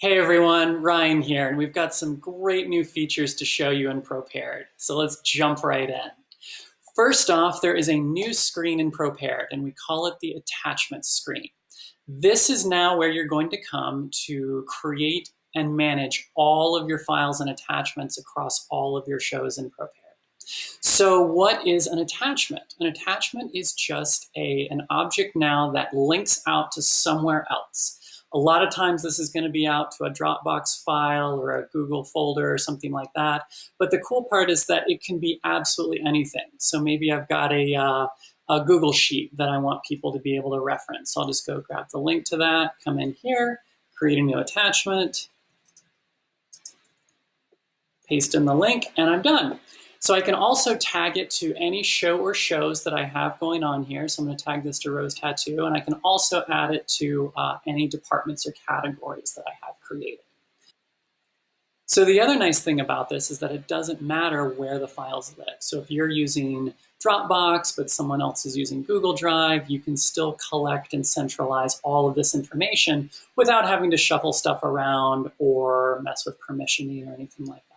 Hey everyone, Ryan here, and we've got some great new features to show you in Propared. So let's jump right in. First off, there is a new screen in Propared, and we call it the attachment screen. This is now where you're going to come to create and manage all of your files and attachments across all of your shows in Propared. So what is an attachment? An attachment is just an object now that links out to somewhere else. A lot of times this is going to be out to a Dropbox file or a Google folder or something like that. But the cool part is that it can be absolutely anything. So maybe I've got a Google Sheet that I want people to be able to reference. So I'll just go grab the link to that, come in here, create a new attachment, paste in the link, and I'm done. So I can also tag it to any show or shows that I have going on here. So I'm going to tag this to Rose Tattoo, and I can also add it to any departments or categories that I have created. So the other nice thing about this is that it doesn't matter where the files live. So if you're using Dropbox, but someone else is using Google Drive, you can still collect and centralize all of this information without having to shuffle stuff around or mess with permissioning or anything like that.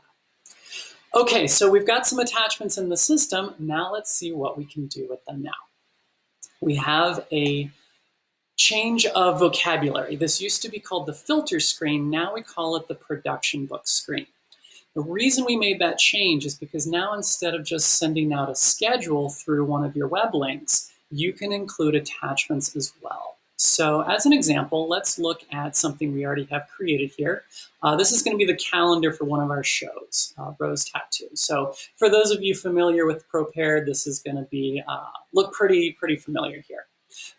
Okay, so we've got some attachments in the system. Now let's see what we can do with them now. We have a change of vocabulary. This used to be called the filter screen. Now we call it the production book screen. The reason we made that change is because now instead of just sending out a schedule through one of your web links, you can include attachments as well. So as an example, let's look at something we already have created here. This is going to be the calendar for one of our shows, Rose Tattoo. So for those of you familiar with Propared, this is going to be look pretty familiar here.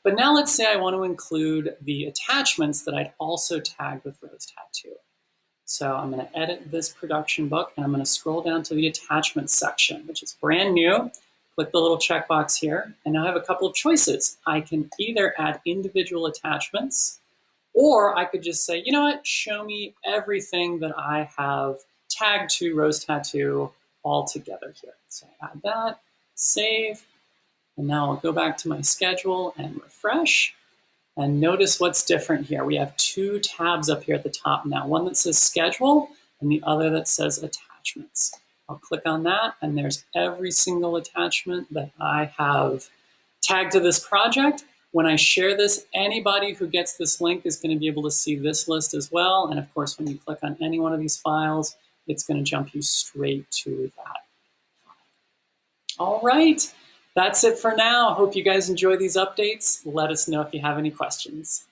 But now let's say I want to include the attachments that I'd also tagged with Rose Tattoo. So I'm going to edit this production book, and I'm going to scroll down to the attachments section, which is brand new. Click the little checkbox here, and now I have a couple of choices. I can either add individual attachments, or I could just say, you know what, show me everything that I have tagged to Rose Tattoo all together here. So add that, save, and now I'll go back to my schedule and refresh. And notice what's different here. We have two tabs up here at the top now, one that says schedule and the other that says attachments. I'll click on that, and there's every single attachment that I have tagged to this project. When I share this, anybody who gets this link is going to be able to see this list as well. And of course, when you click on any one of these files, it's going to jump you straight to that. All right, that's it for now. Hope you guys enjoy these updates. Let us know if you have any questions.